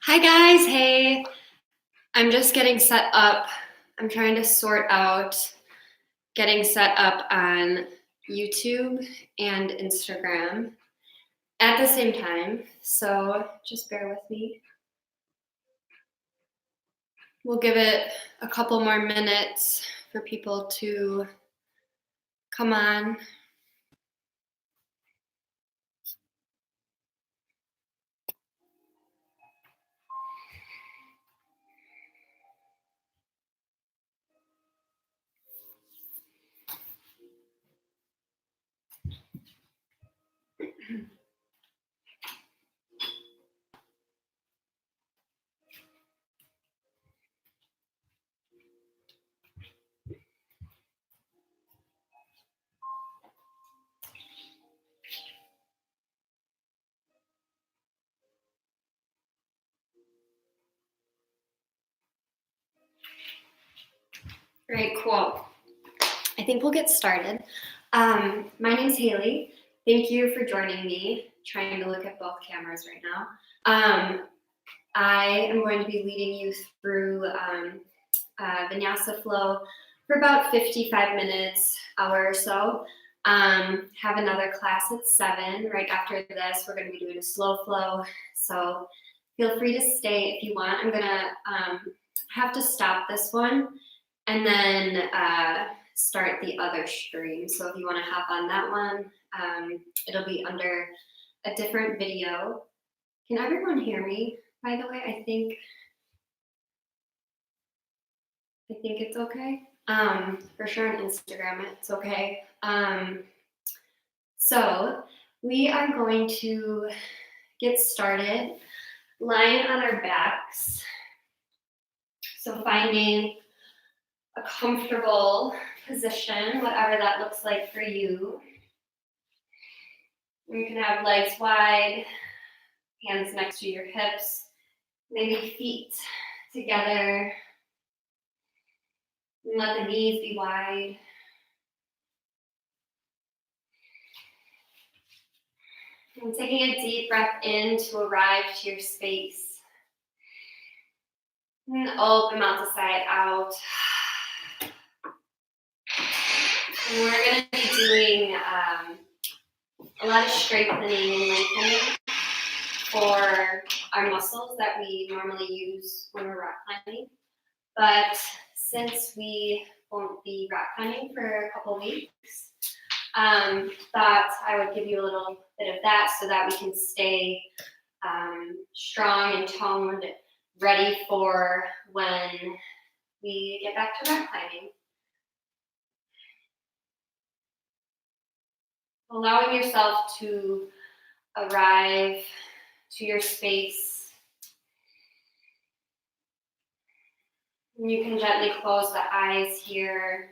Hi guys, hey. I'm just getting set up. I'm trying to sort out getting set up on YouTube and Instagram at the same time. So just bear with me. We'll give it a couple more minutes for people to come on. All right, cool. I think we'll get started. My name's Hayley. Thank you for joining me. Trying to look at both cameras right now. I am going to be leading you through Vinyasa flow for about 55 minutes, hour or so. Have another class at 7. Right after this, we're going to be doing a slow flow. So feel free to stay if you want. I'm going to have to stop this one and then start the other stream. So if you want to hop on that one, it'll be under a different video. Can everyone hear me, by the way? I think it's okay. For sure on Instagram, it's okay. So we are going to get started lying on our backs. So finding a comfortable position, whatever that looks like for you. You can have legs wide, hands next to your hips, maybe feet together. And let the knees be wide. And taking a deep breath in to arrive to your space. And open mouth to side out. And we're going to be doing a lot of strengthening and lengthening for our muscles that we normally use when we're rock climbing. But since we won't be rock climbing for a couple weeks, thought I would give you a little bit of that so that we can stay strong and toned, ready for when we get back to rock climbing. Allowing yourself to arrive to your space. And you can gently close the eyes here.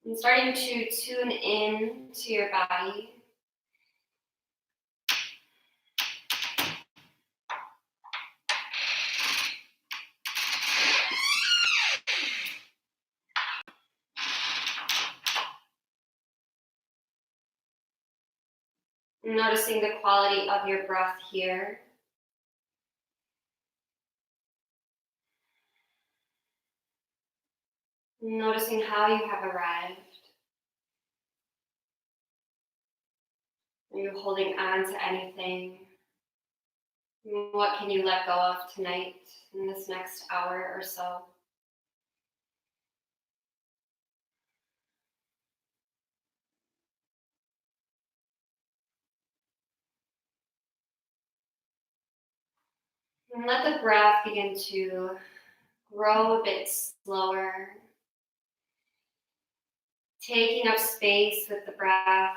And starting to tune in to your body. Noticing the quality of your breath here. Noticing how you have arrived. Are you holding on to anything? What can you let go of tonight in this next hour or so? And let the breath begin to grow a bit slower. Taking up space with the breath.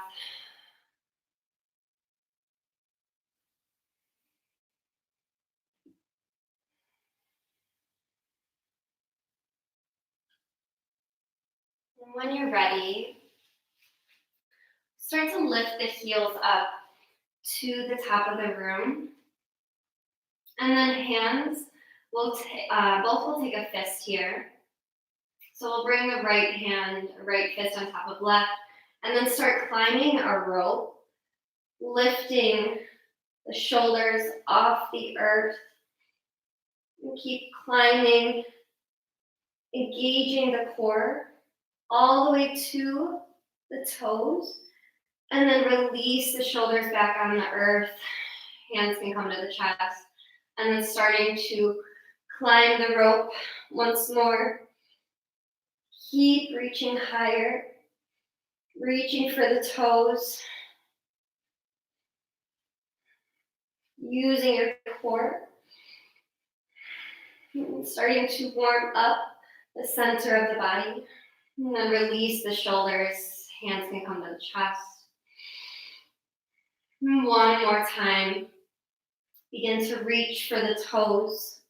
And when you're ready, start to lift the heels up to the top of the room. And then hands Both will take a fist here. So we'll bring the right fist on top of left, and then start climbing our rope, lifting the shoulders off the earth, and keep climbing, engaging the core all the way to the toes, and then release the shoulders back on the earth. Hands can come to the chest, and then starting to climb the rope once more. Keep reaching higher, reaching for the toes, using your core, starting to warm up the center of the body, and then release the shoulders. Hands can come to the chest. One more time. Begin to reach for the toes,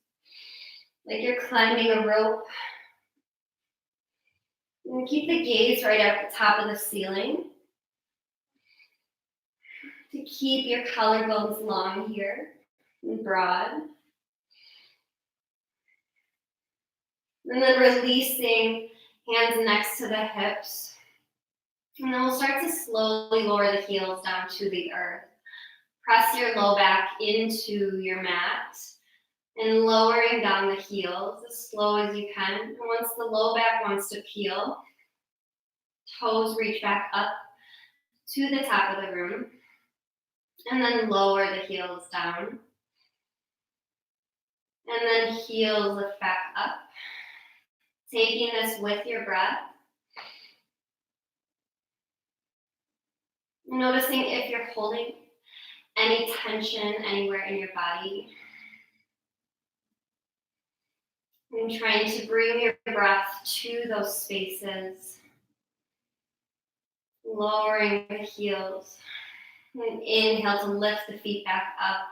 like you're climbing a rope. And keep the gaze right at the top of the ceiling. To keep your collarbones long here and broad. And then releasing, hands next to the hips. And then we'll start to slowly lower the heels down to the earth. Press your low back into your mat and lowering down the heels as slow as you can. And once the low back wants to peel, toes reach back up to the top of the room, and then lower the heels down. And then heels lift back up. Taking this with your breath. Noticing if you're holding any tension anywhere in your body. And trying to bring your breath to those spaces. Lowering the heels. And inhale to lift the feet back up.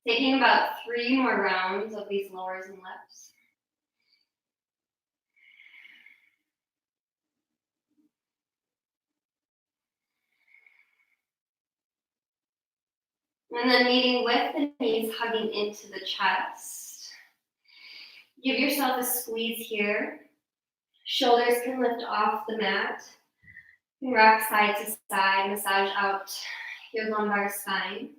Taking about 3 more rounds of these lowers and lifts. And then meeting with the knees hugging into the chest. Give yourself a squeeze here. Shoulders can lift off the mat. You rock side to side, massage out your lumbar spine.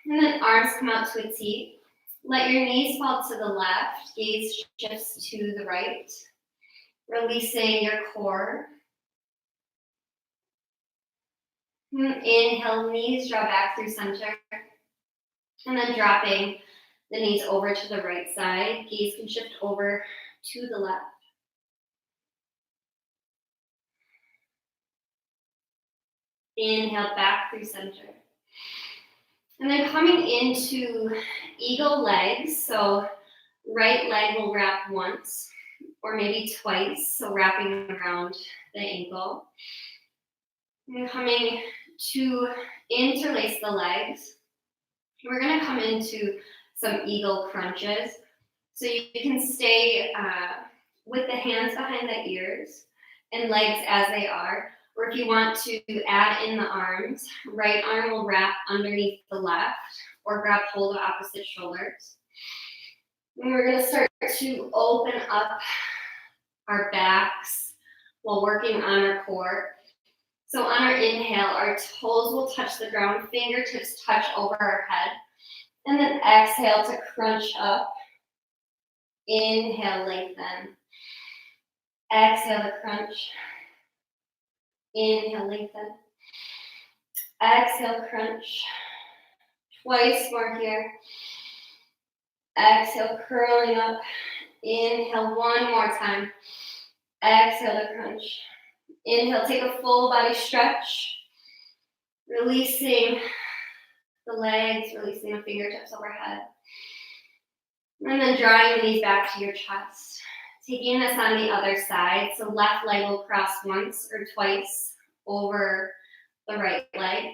And then arms come out to a T. Let your knees fall to the left. Gaze shifts to the right. Releasing your core. Inhale, knees draw back through center. And then dropping the knees over to the right side. Gaze can shift over to the left. Inhale back through center. And then coming into eagle legs. So right leg will wrap once or maybe twice. So wrapping around the ankle. And coming to interlace the legs. We're going to come into some eagle crunches. So you can stay with the hands behind the ears and legs as they are. Or if you want to add in the arms, right arm will wrap underneath the left or grab hold of opposite shoulders. And we're going to start to open up our backs while working on our core. So on our inhale, our toes will touch the ground, fingertips touch over our head. And then exhale to crunch up. Inhale, lengthen. Exhale to crunch. Inhale, lengthen. Exhale, crunch. Twice more here. Exhale, curling up. Inhale, one more time. Exhale to crunch. Inhale, take a full body stretch. Releasing the legs, releasing the fingertips overhead. And then drawing the knees back to your chest. Taking this on the other side. So left leg will cross once or twice over the right leg.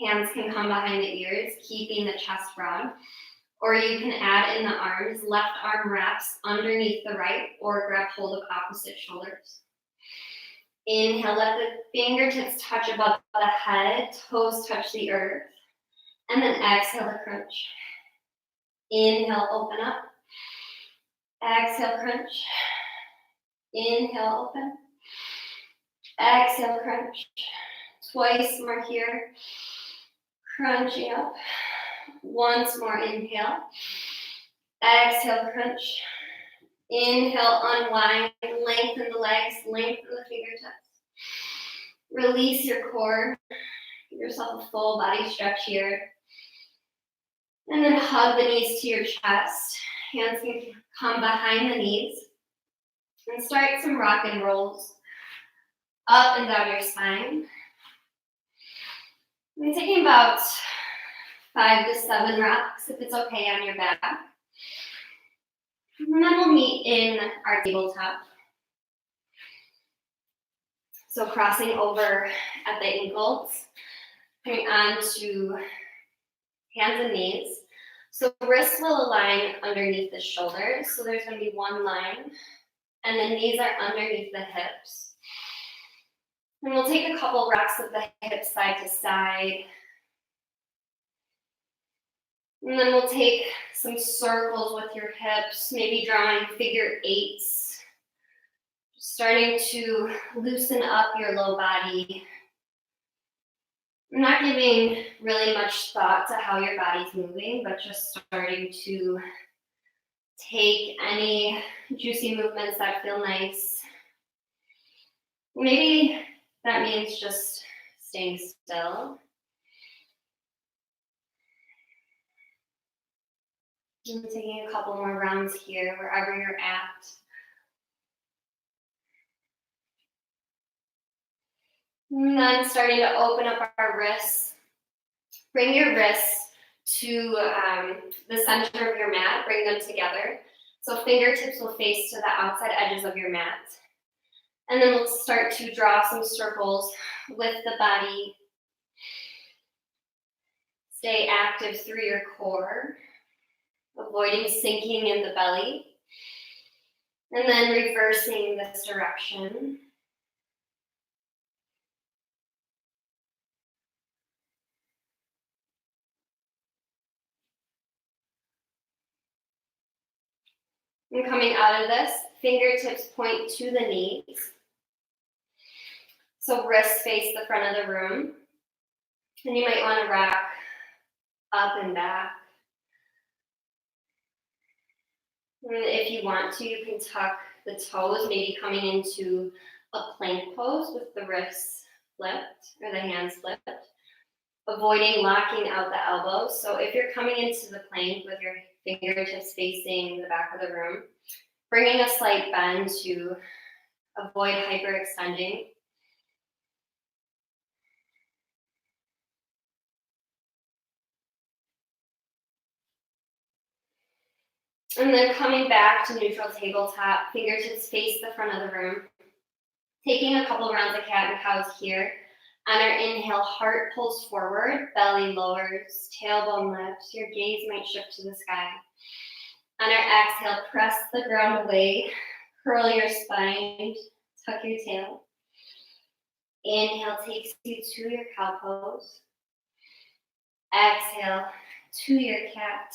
Hands can come behind the ears, keeping the chest broad. Or you can add in the arms. Left arm wraps underneath the right or grab hold of opposite shoulders. Inhale, let the fingertips touch above the head, toes touch the earth. And then exhale to crunch. Inhale, open up. Exhale, crunch. Inhale, open. Exhale, crunch. Twice more here. Crunching up. Once more, inhale. Exhale, crunch. Inhale, unwind. Lengthen the legs, lengthen the fingertips. Release your core. Give yourself a full body stretch here. And then hug the knees to your chest. Hands can come behind the knees. And start some rock and rolls up and down your spine. I'm taking about 5 to 7 rocks, if it's okay, on your back. And then we'll meet in our tabletop. So crossing over at the ankles, coming onto hands and knees. So wrists will align underneath the shoulders. So there's going to be one line, and the knees are underneath the hips. And we'll take a couple rocks of the hips side to side. And then we'll take some circles with your hips, maybe drawing figure eights. Starting to loosen up your low body. I'm not giving really much thought to how your body's moving, but just starting to take any juicy movements that feel nice. Maybe that means just staying still. And taking a couple more rounds here, wherever you're at. And then starting to open up our wrists. Bring your wrists to the center of your mat. Bring them together. So fingertips will face to the outside edges of your mat. And then we'll start to draw some circles with the body. Stay active through your core, avoiding sinking in the belly. And then reversing this direction. And coming out of this, fingertips point to the knees. So wrists face the front of the room. And you might want to rock up and back. And if you want to, you can tuck the toes, maybe coming into a plank pose with the wrists flipped or the hands flipped. Avoiding locking out the elbows. So if you're coming into the plank with your fingertips facing the back of the room, bringing a slight bend to avoid hyperextending. And then coming back to neutral tabletop, fingertips face the front of the room. Taking a couple rounds of cat and cows here. On our inhale, heart pulls forward, belly lowers, tailbone lifts. Your gaze might shift to the sky. On our exhale, press the ground away, curl your spine, tuck your tail. Inhale takes you to your cow pose. Exhale to your cat.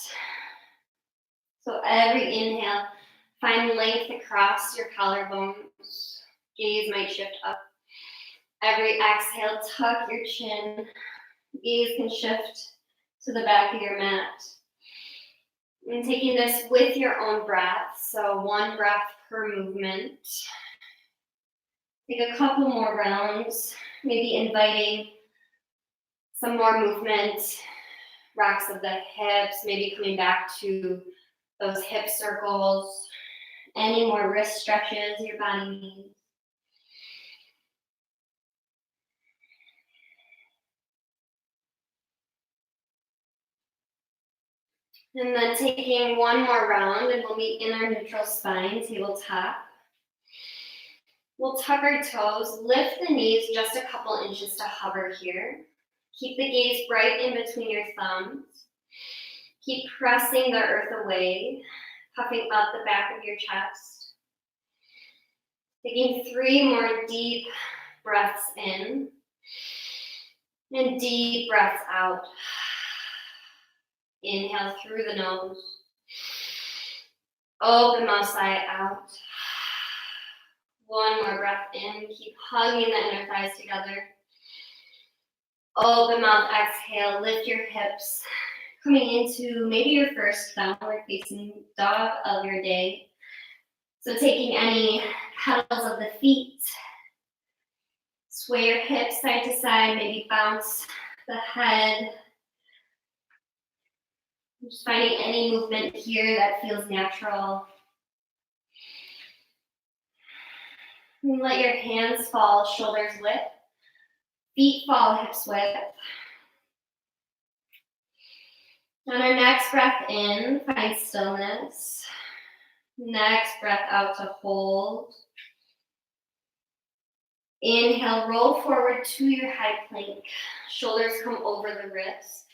So every inhale, find length across your collarbones. Gaze might shift up. Every exhale, tuck your chin. Gaze can shift to the back of your mat. And taking this with your own breath, so one breath per movement. Take a couple more rounds, maybe inviting some more movement, rocks of the hips, maybe coming back to those hip circles, any more wrist stretches your body needs. And then taking one more round, and we'll meet in our neutral spine, tabletop. We'll tuck our toes, lift the knees just a couple inches to hover here. Keep the gaze right in between your thumbs. Keep pressing the earth away, puffing up the back of your chest. Taking 3 more deep breaths in and deep breaths out. Inhale through the nose. Open mouth, sigh out. One more breath in. Keep hugging the inner thighs together. Open mouth, exhale. Lift your hips. Coming into maybe your first downward facing dog of your day. So taking any pedals of the feet. Sway your hips side to side. Maybe bounce the head. Just finding any movement here that feels natural. And let your hands fall, shoulders width. Feet fall, hips width. On our next breath in, find stillness. Next breath out to hold. Inhale, roll forward to your high plank. Shoulders come over the wrists.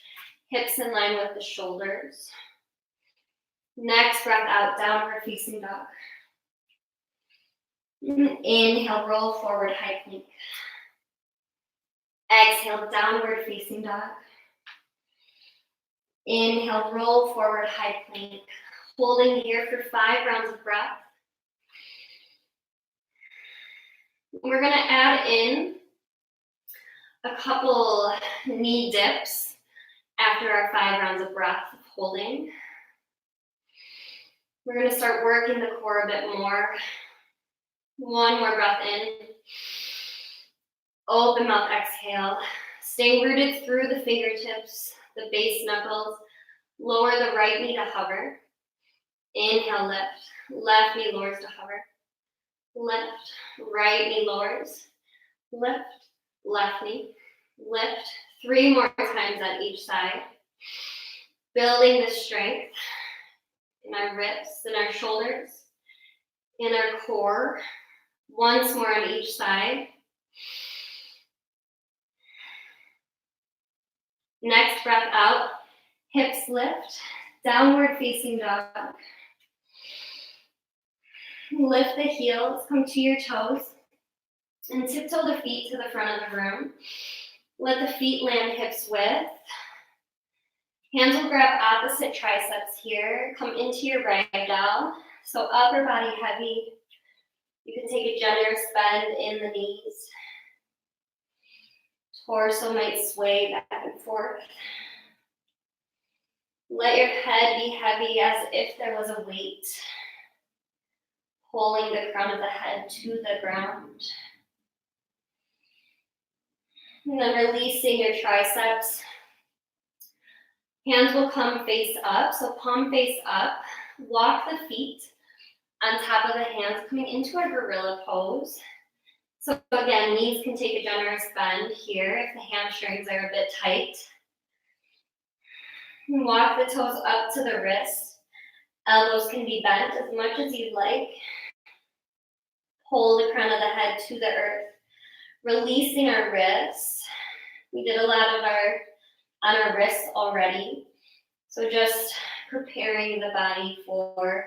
Hips in line with the shoulders. Next breath out, downward facing dog. Inhale, roll forward, high plank. Exhale, downward facing dog. Inhale, roll forward, high plank. Holding here for 5 rounds of breath. We're gonna add in a couple knee dips after our 5 rounds of breath of holding. We're gonna start working the core a bit more. One more breath in. Open mouth, exhale. Stay rooted through the fingertips, the base knuckles. Lower the right knee to hover. Inhale, lift. Left knee lowers to hover. Lift. Right knee lowers. Lift. Left knee. Lift. 3 more times on each side. Building the strength in our wrists, in our shoulders, in our core. Once more on each side. Next breath out, hips lift, downward facing dog. Lift the heels, come to your toes, and tiptoe the feet to the front of the room. Let the feet land hips width. Hands will grab opposite triceps here. Come into your ragdoll. So upper body heavy. You can take a generous bend in the knees. Torso might sway back and forth. Let your head be heavy as if there was a weight. Pulling the crown of the head to the ground. And then releasing your triceps. Hands will come face up, so palm face up. Walk the feet on top of the hands, coming into our gorilla pose. So again, knees can take a generous bend here if the hamstrings are a bit tight. And walk the toes up to the wrists. Elbows can be bent as much as you'd like. Pull the crown of the head to the earth. Releasing our wrists. We did a lot of on our wrists already. So just preparing the body for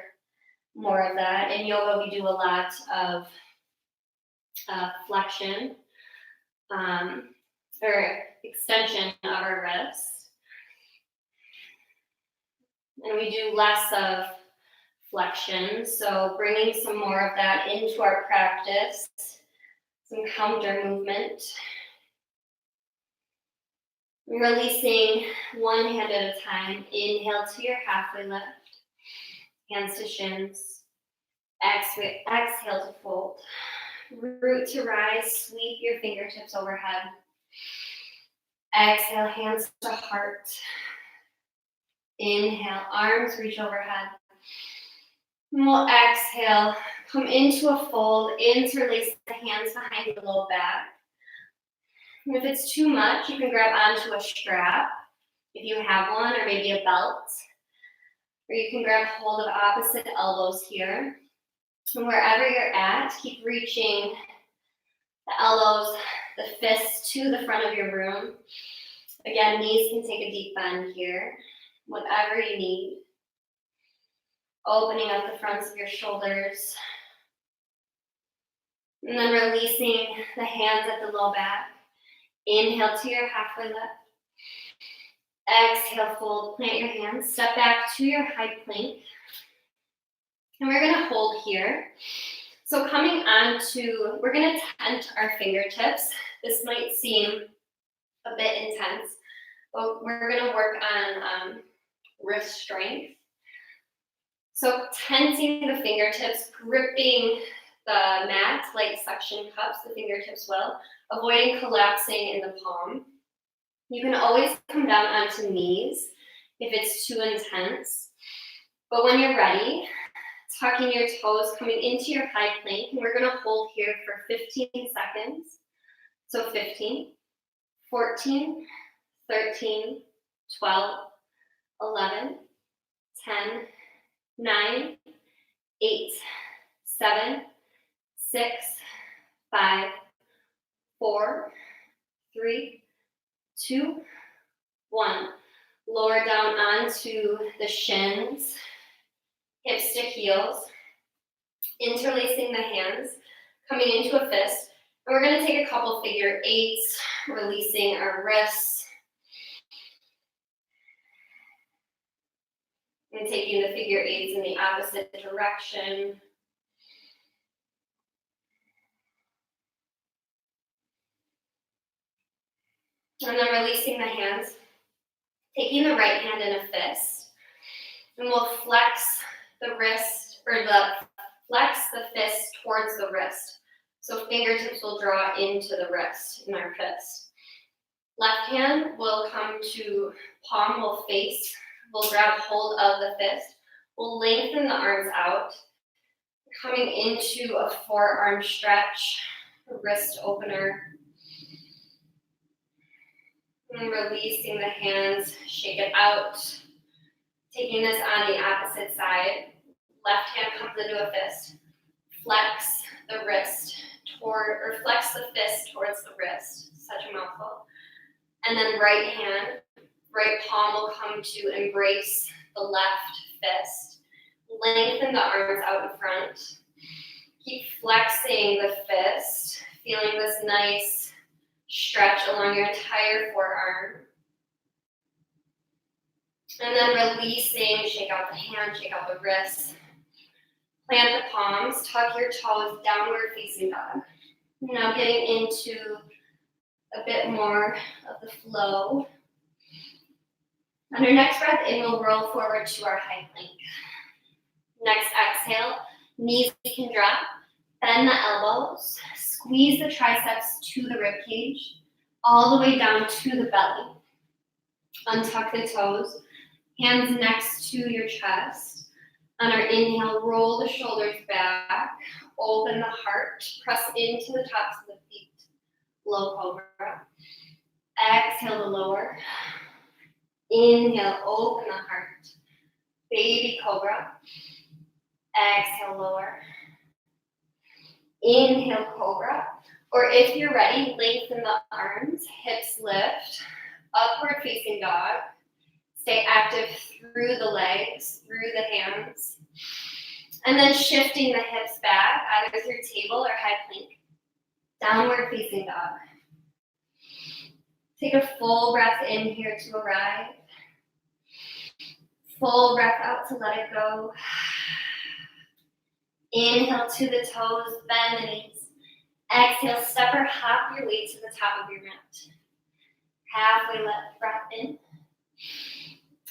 more of that. In yoga, we do a lot of flexion or extension of our wrists. And we do less of flexion. So bringing some more of that into our practice. Some counter movement. Releasing one hand at a time. Inhale to your halfway lift. Hands to shins. Exhale to fold. Root to rise. Sweep your fingertips overhead. Exhale, hands to heart. Inhale, arms reach overhead. And we'll exhale, come into a fold, interlace the hands behind the low back. And if it's too much, you can grab onto a strap if you have one, or maybe a belt. Or you can grab hold of opposite elbows here. And wherever you're at, keep reaching the elbows, the fists to the front of your room. Again, knees can take a deep bend here. Whatever you need. Opening up the fronts of your shoulders. And then releasing the hands at the low back. Inhale to your halfway lift. Exhale, fold, plant your hands, step back to your high plank. And we're gonna hold here. So coming on to, we're gonna tent our fingertips. This might seem a bit intense, but we're gonna work on wrist strength. So tensing the fingertips, gripping the mat like suction cups, the fingertips will, avoiding collapsing in the palm. You can always come down onto knees if it's too intense. But when you're ready, tucking your toes, coming into your high plank, and we're gonna hold here for 15 seconds. So 15, 14, 13, 12, 11, 10, 9, 8, 7, 6, 5, 4, 3, 2, 1. Lower down onto the shins, hips to heels, interlacing the hands, coming into a fist. And we're going to take a couple figure eights, releasing our wrists, and taking the figure eights in the opposite direction. And then releasing the hands, taking the right hand in a fist, and we'll flex the wrist, or flex the fist towards the wrist. So fingertips will draw into the wrist in our fist. Left hand will come to palm, will face, we'll grab hold of the fist, we'll lengthen the arms out, coming into a forearm stretch, a wrist opener. And releasing the hands, shake it out. Taking this on the opposite side. Left hand comes into a fist. Flex the wrist flex the fist towards the wrist. Such a mouthful. And then right hand, right palm will come to embrace the left fist. Lengthen the arms out in front. Keep flexing the fist, feeling this nice stretch along your entire forearm. And then releasing, shake out the hand, shake out the wrists. Plant the palms, tuck your toes, downward facing dog. Now getting into a bit more of the flow. On our next breath in, we'll roll forward to our high plank. Next exhale, knees can drop, bend the elbows, squeeze the triceps to the rib cage, all the way down to the belly. Untuck the toes, hands next to your chest. On our inhale, roll the shoulders back, open the heart, press into the tops of the feet. Low cobra. Exhale to lower. Inhale, open the heart. Baby cobra. Exhale, lower. Inhale, cobra. Or if you're ready, lengthen the arms, hips lift, upward facing dog. Stay active through the legs, through the hands. And then shifting the hips back, either through table or high plank. Downward facing dog. Take a full breath in here to arrive. Full breath out to let it go. Inhale to the toes, bend the knees. Exhale, step or hop your way to the top of your mat. Halfway left breath in.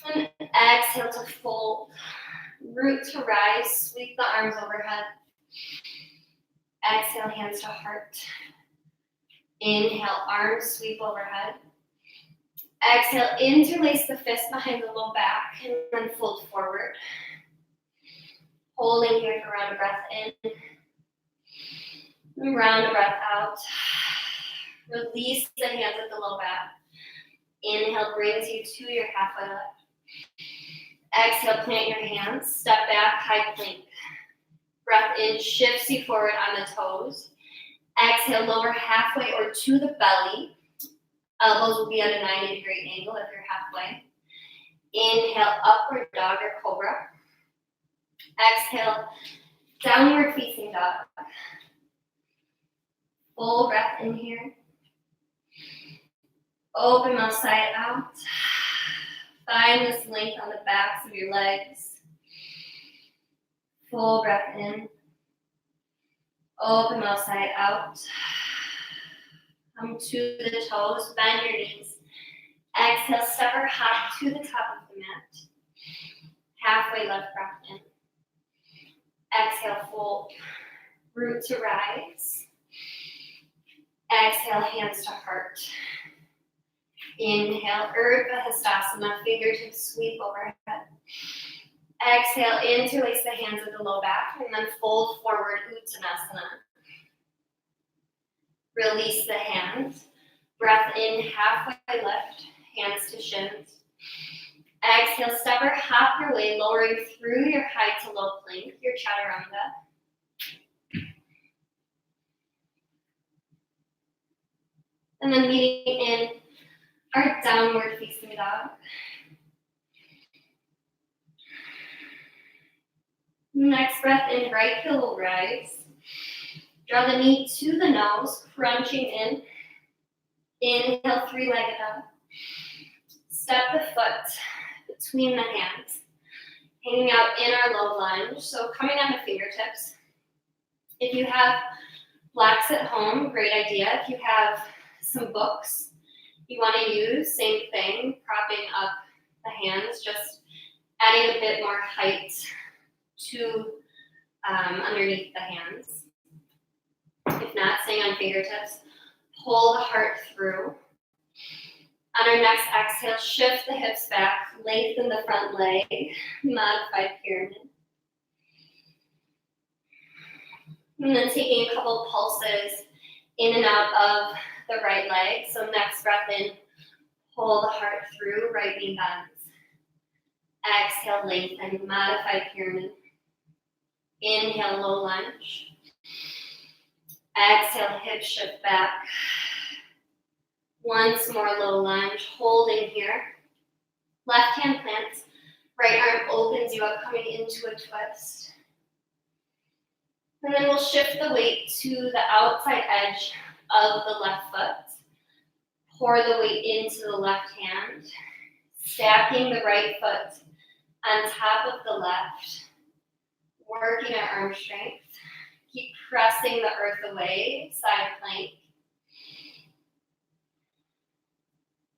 And exhale to fold. Root to rise, sweep the arms overhead. Exhale, hands to heart. Inhale, arms sweep overhead. Exhale, interlace the fist behind the low back and then fold forward. Holding here for round of breath in. And round of breath out. Release the hands at the low back. Inhale brings you to your halfway lift. Exhale, plant your hands, step back, high plank. Breath in, shifts you forward on the toes. Exhale, lower halfway or to the belly. Elbows will be at a 90-degree angle if you're halfway. Inhale, upward dog or cobra. Exhale, downward facing dog. Full breath in here. Open mouth side out. Find this length on the backs of your legs. Full breath in. Open mouth side out. Come to the toes, bend your knees. Exhale, step or hop to the top of the mat. Halfway left breath in. Exhale, fold. Root to rise. Exhale, hands to heart. Inhale, Urdhva Hastasana, fingertips sweep overhead. Exhale, interlace the hands at the low back, and then fold forward, Uttanasana. Release the hands. Breath in, halfway lift, hands to shins. Exhale, step or hop your way, lowering through your high to low plank, your chaturanga. And then meeting in our downward facing dog. Next breath in, right heel will rise. Draw the knee to the nose, crunching in. Inhale, three-legged dog. Step the foot between the hands, hanging out in our low lunge. So coming onto fingertips. If you have blocks at home, great idea. If you have some books you want to use, same thing, propping up the hands, just adding a bit more height to underneath the hands. If not, staying on fingertips, pull the heart through. On our next exhale, shift the hips back, lengthen the front leg, modified pyramid. And then taking a couple pulses in and out of the right leg. So next breath in, pull the heart through, right knee bends. Exhale, lengthen, modified pyramid. Inhale, low lunge. Exhale, hip shift back. Once more, low lunge, holding here. Left hand plants, right arm opens you up, coming into a twist. And then we'll shift the weight to the outside edge of the left foot. Pour the weight into the left hand, stacking the right foot on top of the left, working our arm strength. Keep pressing the earth away, side plank.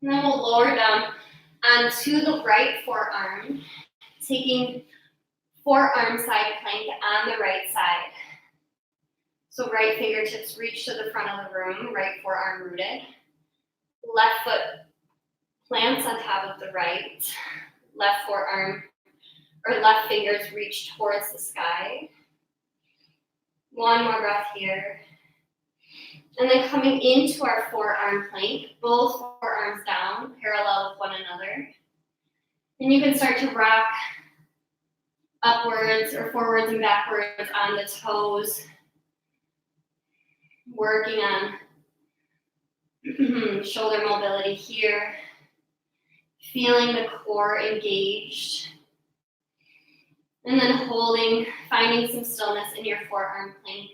And then we'll lower down onto the right forearm, taking forearm side plank on the right side. So right fingertips reach to the front of the room, right forearm rooted. Left foot plants on top of the right. Left forearm, or left fingers reach towards the sky. One more breath here. And then coming into our forearm plank, both forearms down, parallel with one another. And you can start to rock upwards or forwards and backwards on the toes, working on shoulder mobility here, feeling the core engaged, and then holding, finding some stillness in your forearm plank.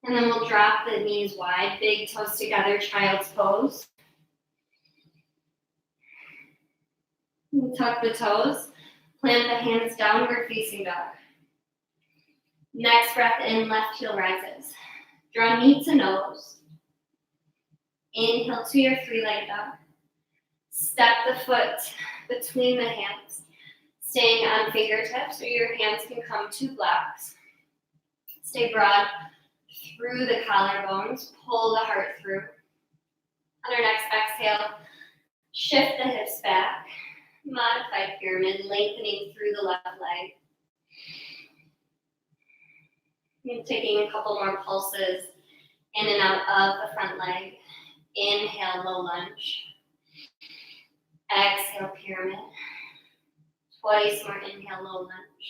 And then we'll drop the knees wide, big toes together, child's pose. And tuck the toes, plant the hands downward facing dog. Next breath in, left heel rises. Draw knee to nose. Inhale to your three-legged dog. Step the foot between the hands, staying on fingertips, or your hands can come to blocks. Stay broad through the collarbones, pull the heart through. On our next exhale, shift the hips back, modified pyramid, lengthening through the left leg. And taking a couple more pulses in and out of the front leg. Inhale, low lunge. Exhale, pyramid. Twice more, inhale, low lunge.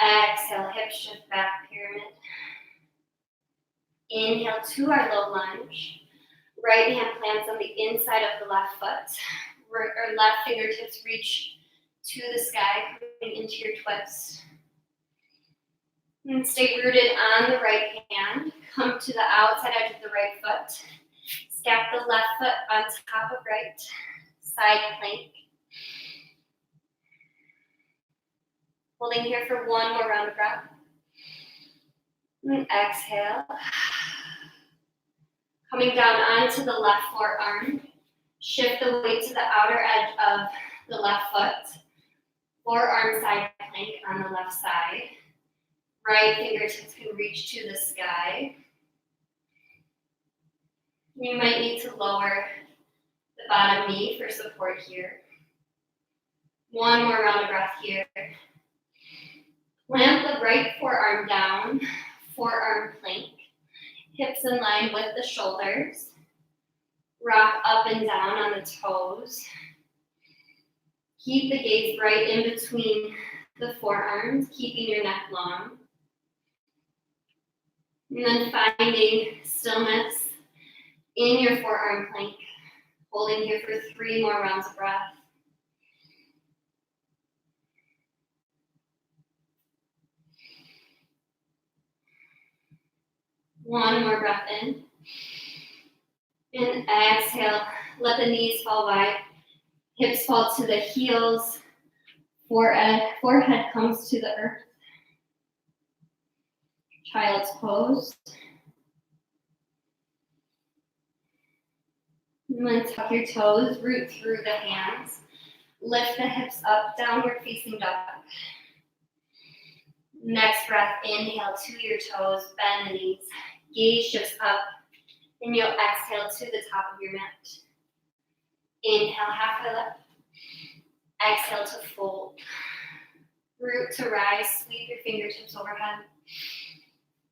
Exhale, hip shift back, pyramid. Inhale to our low lunge. Right hand plants on the inside of the left foot. Or left fingertips reach to the sky, coming into your twist. And stay rooted on the right hand. Come to the outside edge of the right foot. Stack the left foot on top of right, side plank. Holding here for one more round of breath. And exhale. Coming down onto the left forearm. Shift the weight to the outer edge of the left foot. Forearm side plank on the left side. Right fingertips can reach to the sky. You might need to lower the bottom knee for support here. One more round of breath here. Plant the right forearm down, forearm plank. Hips in line with the shoulders. Rock up and down on the toes. Keep the gaze right in between the forearms, keeping your neck long. And then finding stillness in your forearm plank. Holding here for 3 more rounds of breath. One more breath in. And exhale. Let the knees fall wide. Hips fall to the heels. Forehead comes to the earth. Child's pose. And then tuck your toes, root through the hands. Lift the hips up, downward facing dog. Next breath, inhale to your toes, bend the knees. Gaze shifts up, and you'll exhale to the top of your mat. Inhale, halfway lift. Exhale to fold. Root to rise, sweep your fingertips overhead.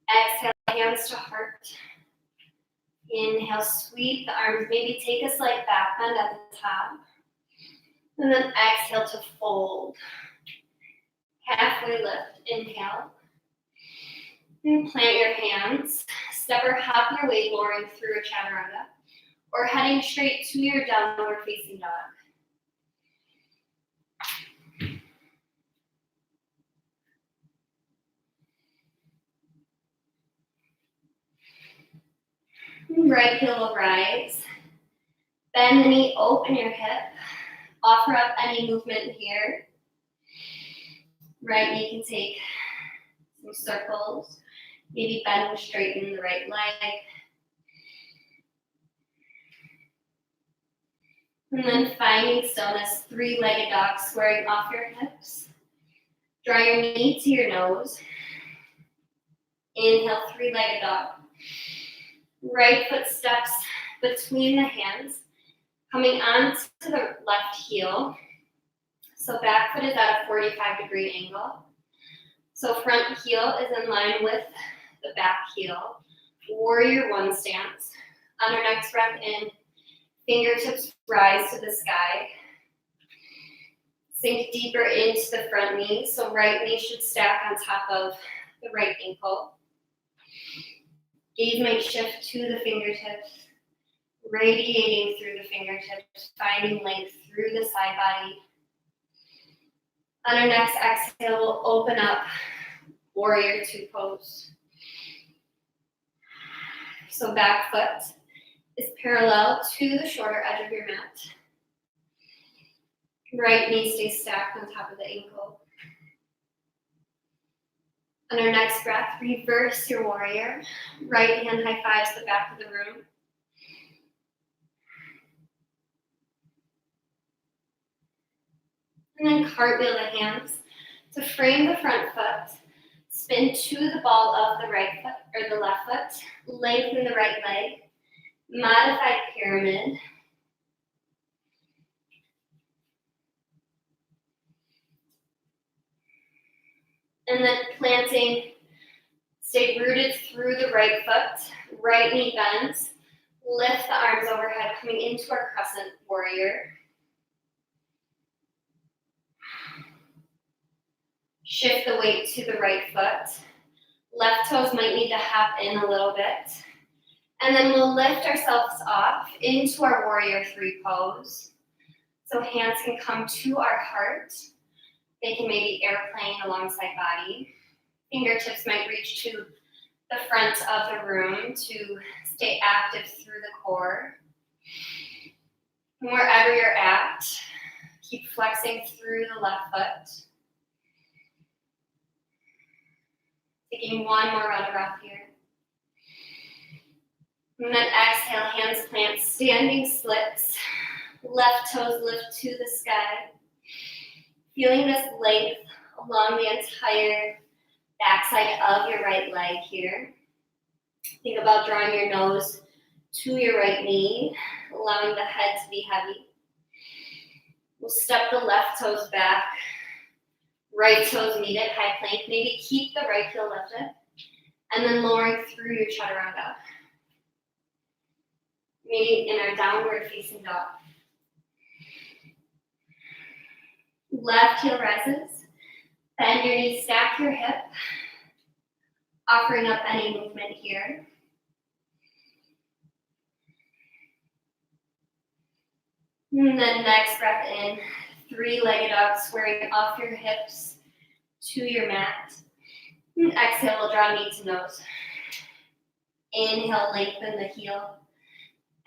Exhale, hands to heart. Inhale, sweep the arms, maybe take a slight back bend at the top. And then exhale to fold. Halfway lift, inhale. And plant your hands. Step or hop your way, lowering through a chaturanga. Or heading straight to your downward facing dog. Right heel will rise. Bend the knee, open your hip. Offer up any movement here. Right knee can take some circles. Maybe bend and straighten the right leg. And then finding stillness, 3-legged dog, squaring off your hips. Draw your knee to your nose. Inhale, 3-legged dog. Right foot steps between the hands, coming onto the left heel. So back foot is at a 45-degree angle. So front heel is in line with the back heel. Warrior one stance. On our next breath in, fingertips rise to the sky. Sink deeper into the front knee. So right knee should stack on top of the right ankle. Gaze might shift to the fingertips, radiating through the fingertips, finding length through the side body. On our next exhale, we'll open up warrior two pose. So back foot is parallel to the shorter edge of your mat. Right knee stays stacked on top of the ankle. On our next breath, reverse your warrior. Right hand high fives the back of the room. And then cartwheel the hands to frame the front foot. Spin to the ball of the right foot or the left foot. Lengthen the right leg. Modified pyramid. And then planting, stay rooted through the right foot. Right knee bends. Lift the arms overhead, coming into our crescent warrior. Shift the weight to the right foot. Left toes might need to hop in a little bit. And then we'll lift ourselves off into our warrior three pose. So hands can come to our heart. They can maybe airplane alongside body. Fingertips might reach to the front of the room to stay active through the core. Wherever you're at, keep flexing through the left foot. Taking one more round of breath here. And then exhale, hands plant, standing splits. Left toes lift to the sky. Feeling this length along the entire backside of your right leg here. Think about drawing your nose to your right knee, allowing the head to be heavy. We'll step the left toes back. Right toes meet at high plank. Maybe keep the right heel lifted. And then lowering through your chaturanga. Maybe in our downward facing dog. Left heel rises. Bend your knees, stack your hip. Offering up any movement here. And then next breath in, three-legged dog, squaring off your hips to your mat. And exhale, we'll draw knee to nose. Inhale, lengthen the heel.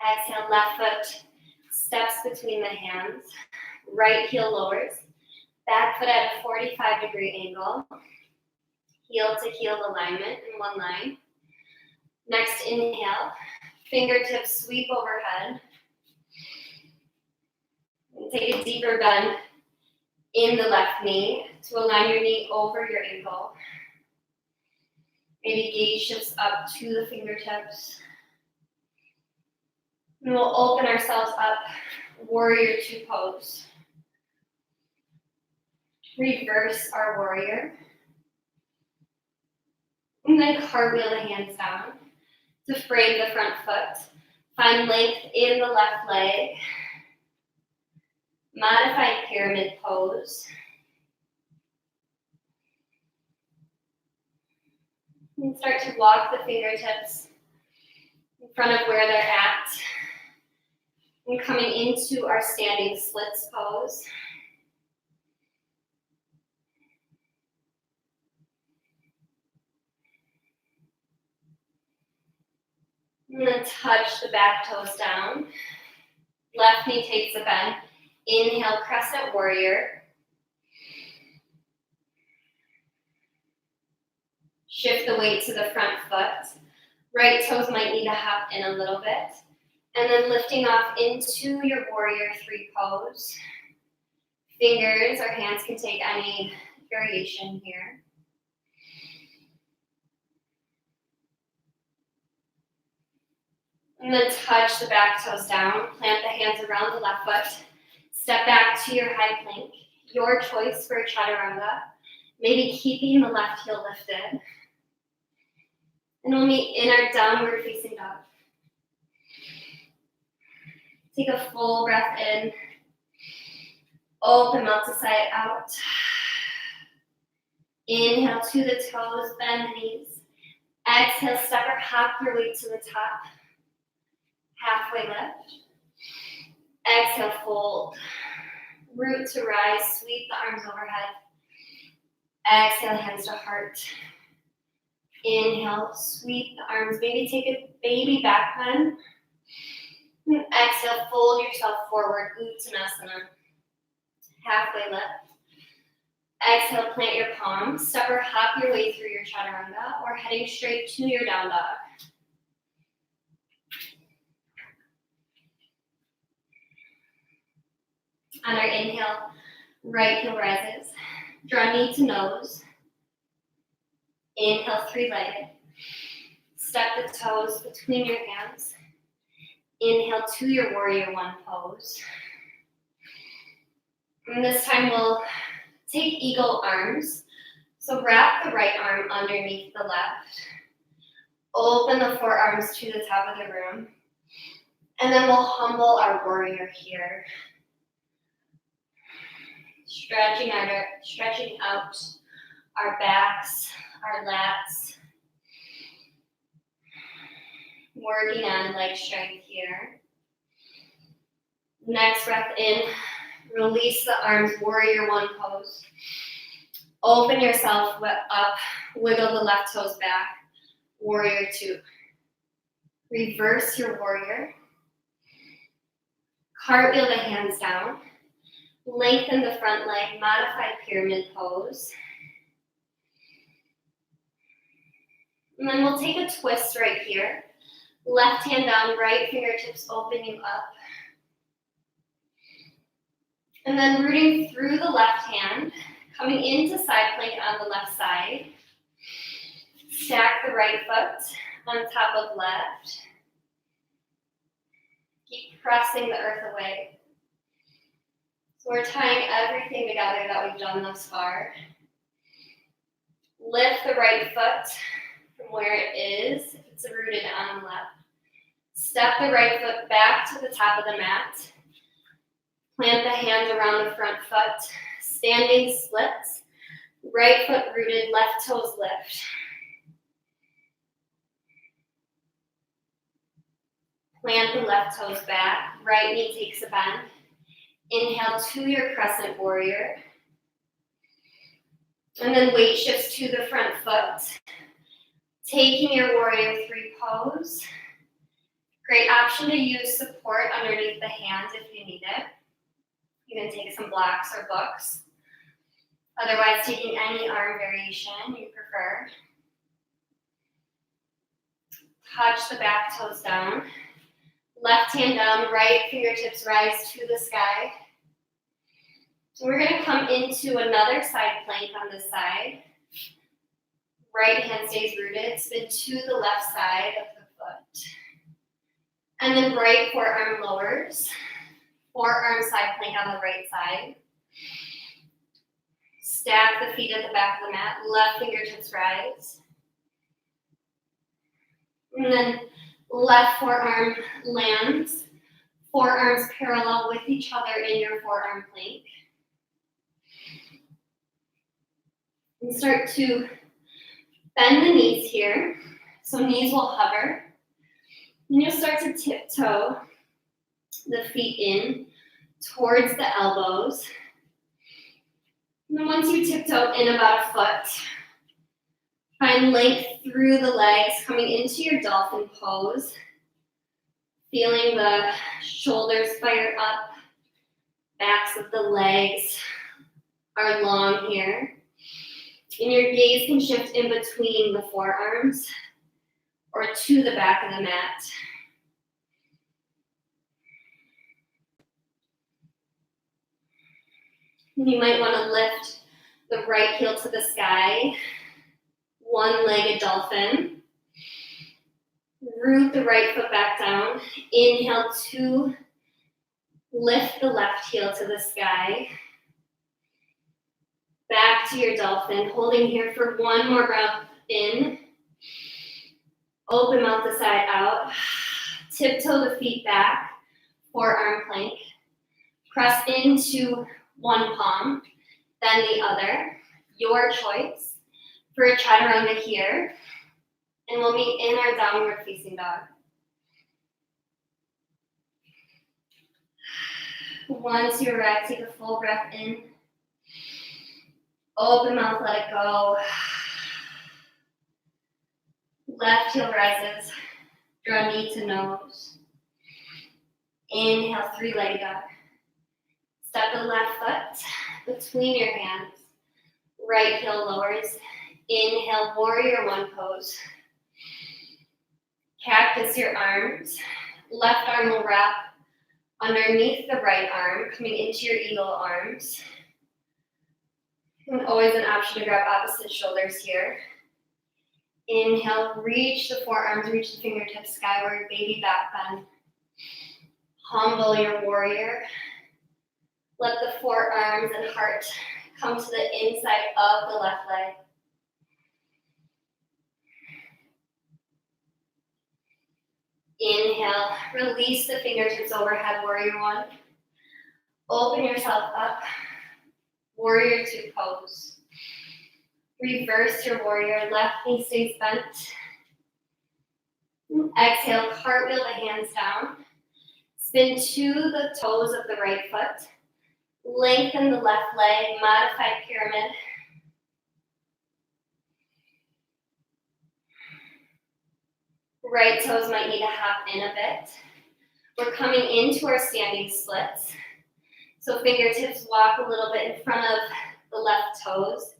Exhale, left foot steps between the hands. Right heel lowers. Back foot at a 45-degree angle. Heel to heel alignment in one line. Next, inhale. Fingertips sweep overhead. And take a deeper bend in the left knee to align your knee over your ankle. Maybe gaze shifts up to the fingertips. And we'll open ourselves up, warrior two pose. Reverse our warrior. And then cartwheel the hands down to frame the front foot. Find length in the left leg. Modified pyramid pose. And start to walk the fingertips in front of where they're at. And coming into our standing splits pose. And then touch the back toes down. Left knee takes a bend. Inhale, crescent warrior. Shift the weight to the front foot. Right toes might need to hop in a little bit. And then lifting off into your warrior three pose. Fingers or hands can take any variation here. And then touch the back toes down. Plant the hands around the left foot. Step back to your high plank. Your choice for chaturanga. Maybe keeping the left heel lifted. And we'll meet in our downward facing dog. Take a full breath in. Open mouth to side out. Inhale to the toes, bend the knees. Exhale, step or hop your way to the top. Halfway lift. Exhale, fold. Root to rise, sweep the arms overhead. Exhale, hands to heart. Inhale, sweep the arms. Maybe take a baby back bend. And exhale, fold yourself forward, Uttanasana. Halfway lift. Exhale, plant your palms. Step or hop your way through your chaturanga or heading straight to your down dog. On our inhale, right heel rises. Draw knee to nose. Inhale, three-legged. Step the toes between your hands. Inhale to your warrior one pose. And this time we'll take eagle arms. So wrap the right arm underneath the left. Open the forearms to the top of the room. And then we'll humble our warrior here. Stretching out our backs, our lats. Working on leg strength here. Next breath in, release the arms, warrior one pose. Open yourself up, wiggle the left toes back, warrior two. Reverse your warrior. Cartwheel the hands down. Lengthen the front leg, modified pyramid pose. And then we'll take a twist right here. Left hand down, right fingertips open you up. And then rooting through the left hand, coming into side plank on the left side. Stack the right foot on top of left. Keep pressing the earth away. So we're tying everything together that we've done thus far. Lift the right foot from where it is, if it's rooted on the left. Step the right foot back to the top of the mat. Plant the hands around the front foot. Standing splits. Right foot rooted, left toes lift. Plant the left toes back. Right knee takes a bend. Inhale to your crescent warrior. And then weight shifts to the front foot. Taking your warrior three pose. Great option to use support underneath the hands if you need it. You can take some blocks or books. Otherwise, taking any arm variation you prefer. Touch the back toes down. Left hand down, right fingertips rise to the sky. So we're going to come into another side plank on this side. Right hand stays rooted, spin to the left side of the foot. And then right forearm lowers. Forearm side plank on the right side. Stack the feet at the back of the mat. Left fingertips rise. And then left forearm lands. Forearms parallel with each other in your forearm plank. And start to bend the knees here. So knees will hover. And you'll start to tiptoe the feet in towards the elbows. And then once you tiptoe in about a foot, find length through the legs, coming into your dolphin pose. Feeling the shoulders fire up, backs of the legs are long here. And your gaze can shift in between the forearms or to the back of the mat. You might want to lift the right heel to the sky, one-legged dolphin. Root the right foot back down. Inhale to lift the left heel to the sky. Back to your dolphin, holding here for one more breath in. Open mouth to side out. Tiptoe the feet back, forearm plank. Press into one palm, then the other. Your choice for a chaturanga here. And we'll meet in our downward facing dog. Once you arrive, take a full breath in. Open mouth, let it go. Left heel rises. Draw knee to nose. Inhale, three-legged dog. Step the left foot between your hands. Right heel lowers. Inhale, warrior one pose. Cactus your arms. Left arm will wrap underneath the right arm, coming into your eagle arms. And always an option to grab opposite shoulders here. Inhale, reach the forearms, reach the fingertips skyward, baby back bend. Humble your warrior. Let the forearms and heart come to the inside of the left leg. Inhale, release the fingertips overhead, warrior one. Open yourself up, warrior two pose. Reverse your warrior, left knee stays bent. Exhale, cartwheel the hands down. Spin to the toes of the right foot. Lengthen the left leg, modified pyramid. Right toes might need to hop in a bit. We're coming into our standing splits. So fingertips walk a little bit in front of the left toes.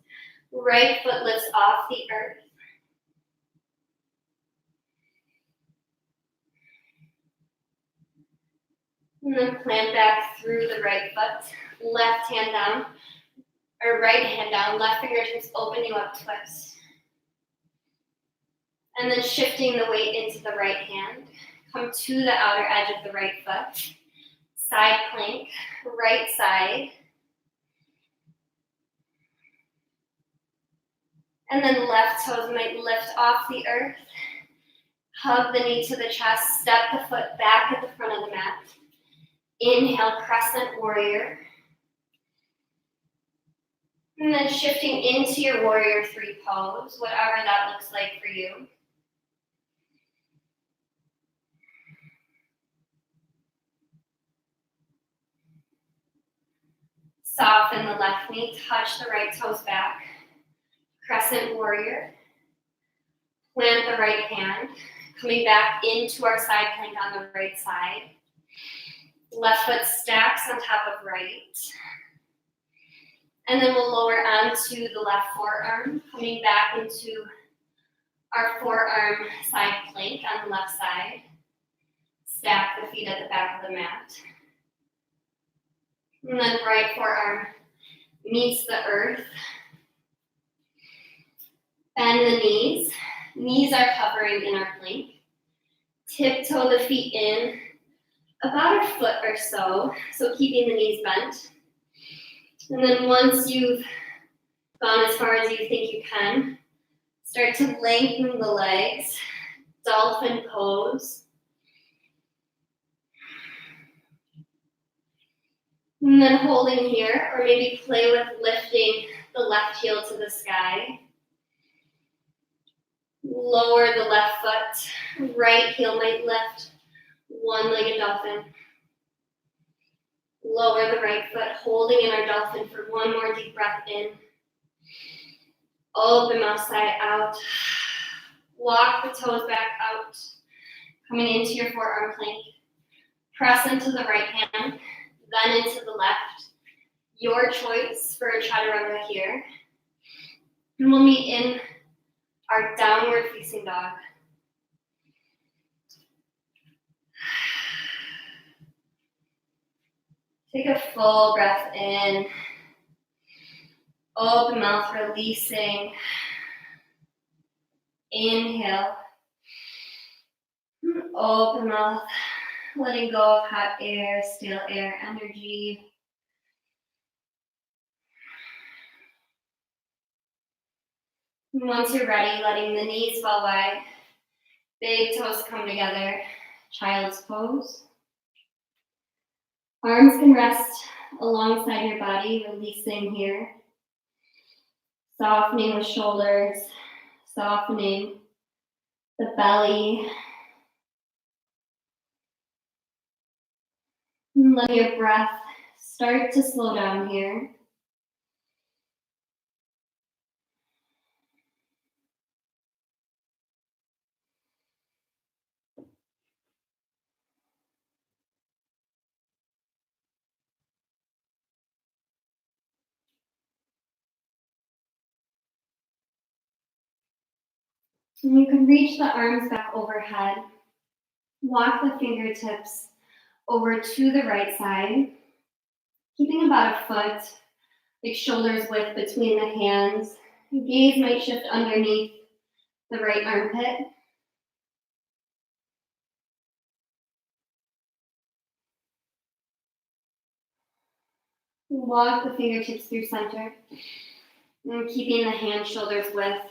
Right foot lifts off the earth. And then plant back through the right foot. Left hand down, or right hand down. Left fingertips open you up, twist. And then shifting the weight into the right hand. Come to the outer edge of the right foot. Side plank, right side. And then left toes might lift off the earth. Hug the knee to the chest. Step the foot back at the front of the mat. Inhale, crescent warrior. And then shifting into your warrior three pose, whatever that looks like for you. Soften the left knee, touch the right toes back. Crescent warrior. Plant the right hand, coming back into our side plank on the right side. Left foot stacks on top of right. And then we'll lower onto the left forearm, coming back into our forearm side plank on the left side. Stack the feet at the back of the mat. And then right forearm meets the earth. Bend the knees. Knees are covering in our plank. Tiptoe the feet in about a foot or so, so keeping the knees bent. And then once you've gone as far as you think you can, start to lengthen the legs, dolphin pose. And then holding here, or maybe play with lifting the left heel to the sky. Lower the left foot, right heel might lift, one-legged dolphin. Lower the right foot, holding in our dolphin for one more deep breath in. Open mouth side out. Walk the toes back out, coming into your forearm plank. Press into the right hand, then into the left. Your choice for a chaturanga here. And we'll meet in our downward facing dog. Take a full breath in. Open mouth, releasing. Inhale. Open mouth, letting go of hot air, stale air, energy. And once you're ready, letting the knees fall wide. Big toes come together. Child's pose. Arms can rest alongside your body, releasing here. Softening the shoulders, softening the belly. And let your breath start to slow down here. And you can reach the arms back overhead. Walk the fingertips over to the right side, keeping about a foot, like shoulders width between the hands. Gaze might shift underneath the right armpit. Walk the fingertips through center. And keeping the hands shoulders width,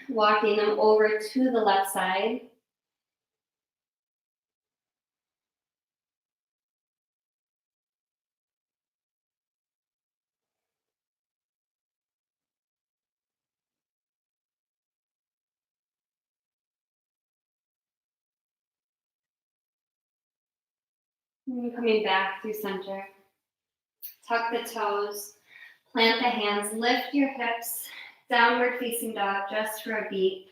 walking them over to the left side. And coming back through center. Tuck the toes, plant the hands, lift your hips, downward facing dog just for a beat.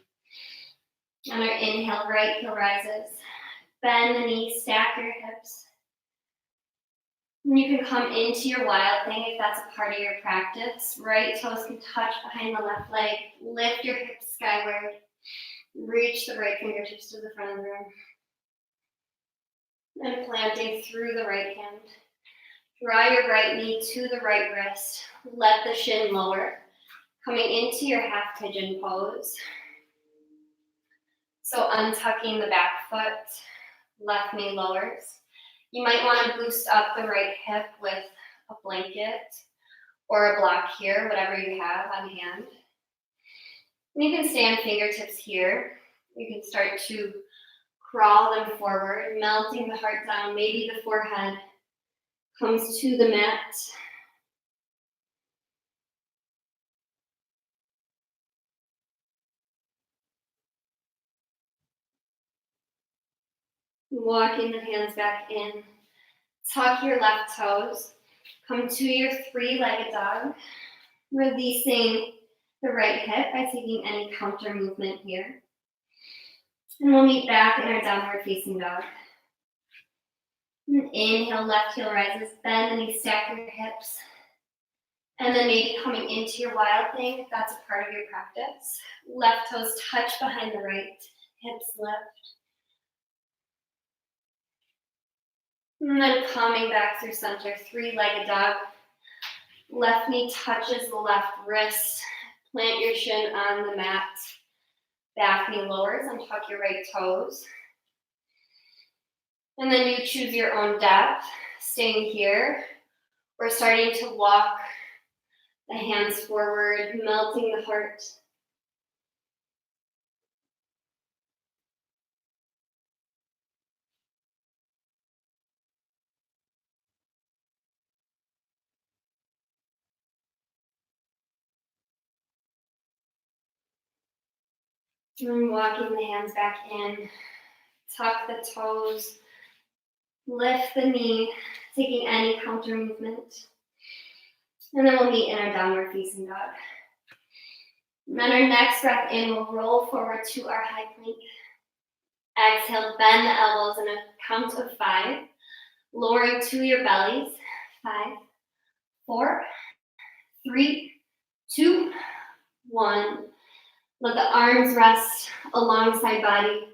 On our inhale, right heel rises. Bend the knee, stack your hips. And you can come into your wild thing if that's a part of your practice. Right toes can touch behind the left leg. Lift your hips skyward. Reach the right fingertips to the front of the room. And planting through the right hand. Draw your right knee to the right wrist. Let the shin lower. Coming into your half pigeon pose. So untucking the back foot, left knee lowers. You might want to boost up the right hip with a blanket or a block here, whatever you have on hand. And you can stay on fingertips here. You can start to crawl them forward, melting the heart down. Maybe the forehead comes to the mat. Walking the hands back in. Tuck your left toes. Come to your three-legged dog. Releasing the right hip by taking any counter movement here. And we'll meet back in our downward facing dog. And inhale, left heel rises, bend the knees, stack your hips. And then maybe coming into your wild thing, if that's a part of your practice. Left toes touch behind the right, hips lift. And then coming back through center, three-legged dog. Left knee touches the left wrist. Plant your shin on the mat. Back knee lowers and tuck your right toes. And then you choose your own depth, staying here. We're starting to walk the hands forward, melting the heart. And walking the hands back in, tuck the toes, lift the knee, taking any counter movement. And then we'll meet in our downward facing dog. And then our next breath in, we'll roll forward to our high plank. Exhale, bend the elbows in a count of 5, lowering to your bellies. 5, 4, 3, 2, 1. Let the arms rest alongside body.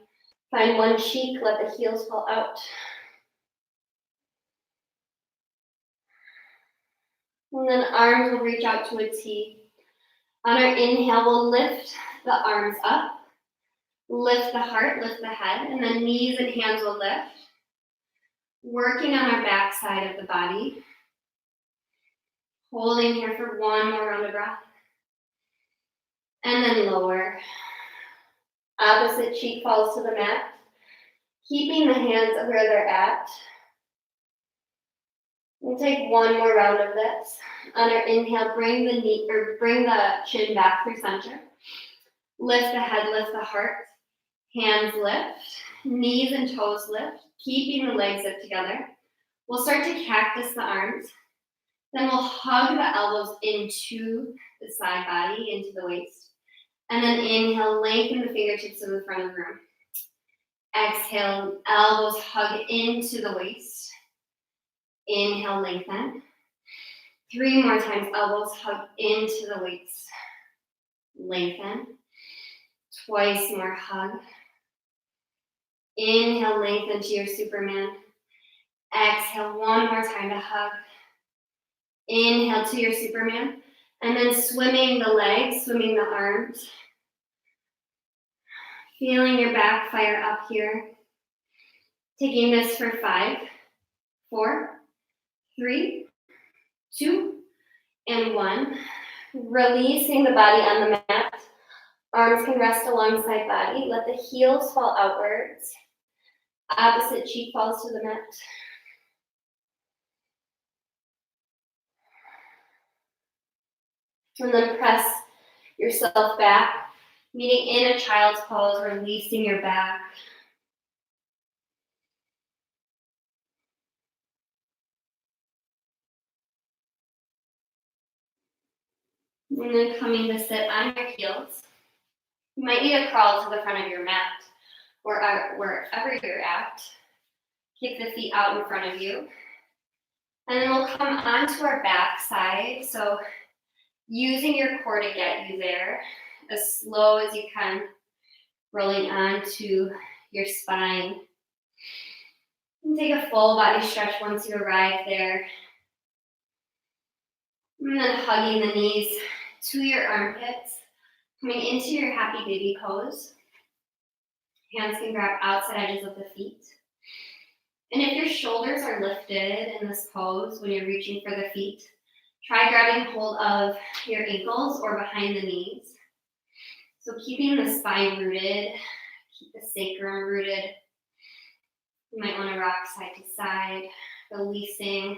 Find one cheek, let the heels fall out. And then arms will reach out to a T. On our inhale, we'll lift the arms up. Lift the heart, lift the head, and then knees and hands will lift. Working on our back side of the body. Holding here for one more round of breath. And then lower. Opposite cheek falls to the mat. Keeping the hands where they're at. We'll take one more round of this. On our inhale, bring the chin back through center. Lift the head, lift the heart. Hands lift. Knees and toes lift. Keeping the legs zipped together. We'll start to cactus the arms. Then we'll hug the elbows into the side body, into the waist. And then inhale, lengthen the fingertips to the front of the room. Exhale, elbows hug into the waist. Inhale, lengthen. 3 more times, elbows hug into the waist. Lengthen. Twice more hug. Inhale, lengthen to your Superman. Exhale, one more time to hug. Inhale to your Superman. And then swimming the legs, swimming the arms. Feeling your back fire up here. Taking this for 5, 4, 3, 2, and 1. Releasing the body on the mat. Arms can rest alongside body. Let the heels fall outwards. Opposite cheek falls to the mat. And then press yourself back, meeting in a child's pose, releasing your back. And then coming to sit on your heels. You might need to crawl to the front of your mat or wherever you're at. Kick the feet out in front of you. And then we'll come onto our back side. So using your core to get you there, as slow as you can, rolling onto your spine. And take a full body stretch once you arrive there. And then hugging the knees to your armpits, coming into your happy baby pose. Hands can grab outside edges of the feet. And if your shoulders are lifted in this pose when you're reaching for the feet, try grabbing hold of your ankles or behind the knees. So keeping the spine rooted, keep the sacrum rooted. You might want to rock side to side, releasing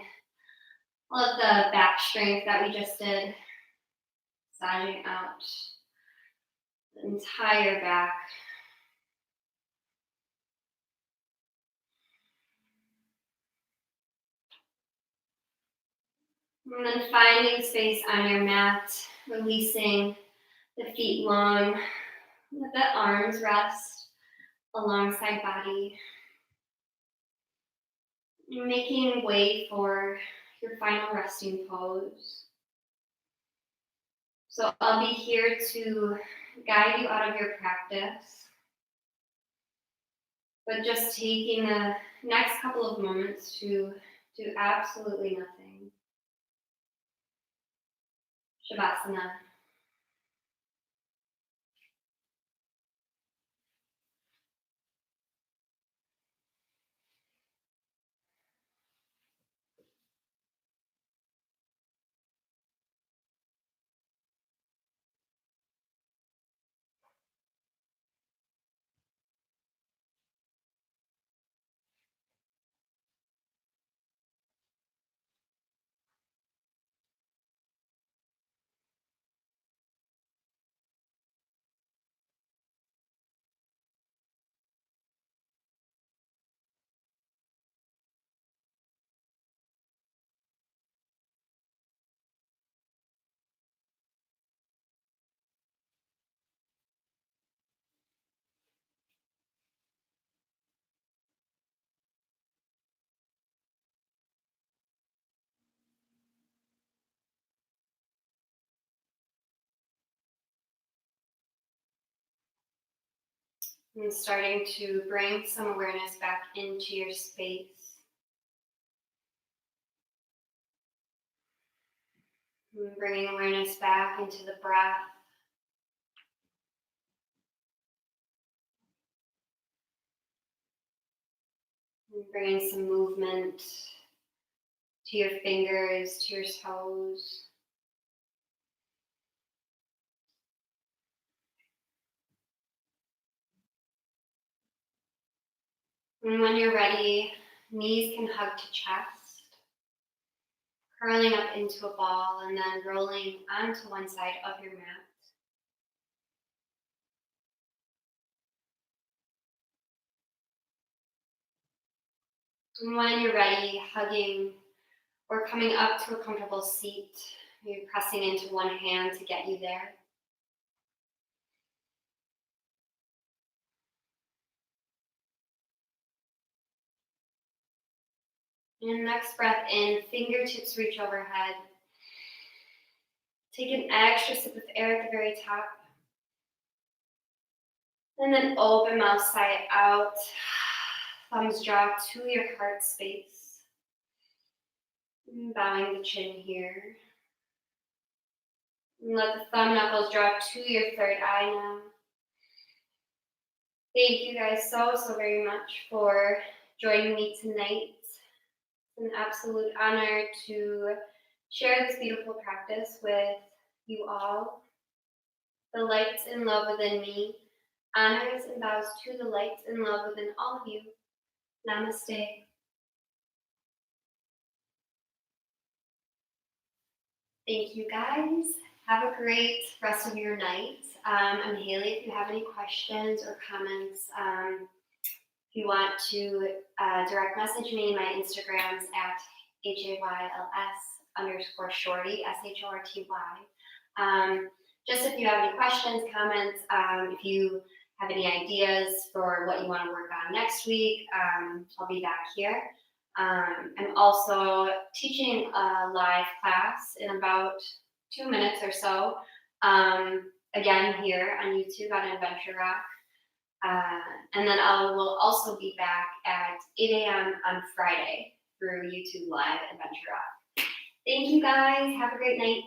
all of the back strength that we just did, massaging out the entire back. And then finding space on your mat, releasing the feet long, let the arms rest alongside body. Making way for your final resting pose. So I'll be here to guide you out of your practice, but just taking the next couple of moments to do absolutely nothing. Shavasana. And starting to bring some awareness back into your space. And bringing awareness back into the breath. And bringing some movement to your fingers, to your toes. And when you're ready, knees can hug to chest, curling up into a ball and then rolling onto one side of your mat. And when you're ready, hugging or coming up to a comfortable seat, maybe pressing into one hand to get you there. And next breath in, fingertips reach overhead. Take an extra sip of air at the very top. And then open mouth, sigh it out. Thumbs draw to your heart space. And bowing the chin here. And let the thumb knuckles draw to your third eye now. Thank you guys so very much for joining me tonight. It's an absolute honor to share this beautiful practice with you all. The light and love within me honors and bows to the light and love within all of you. Namaste. Thank you guys. Have a great rest of your night. I'm Hayley. If you have any questions or comments, if you want to direct message me, my Instagram's at HAYLS_shorty, SHORTY. Just if you have any questions, comments, if you have any ideas for what you want to work on next week, I'll be back here. I'm also teaching a live class in about 2 minutes or so. Again, here on YouTube on Adventure Rock. And then I will also be back at 8 a.m. on Friday through YouTube Live Adventure Rock. Thank you guys. Have a great night.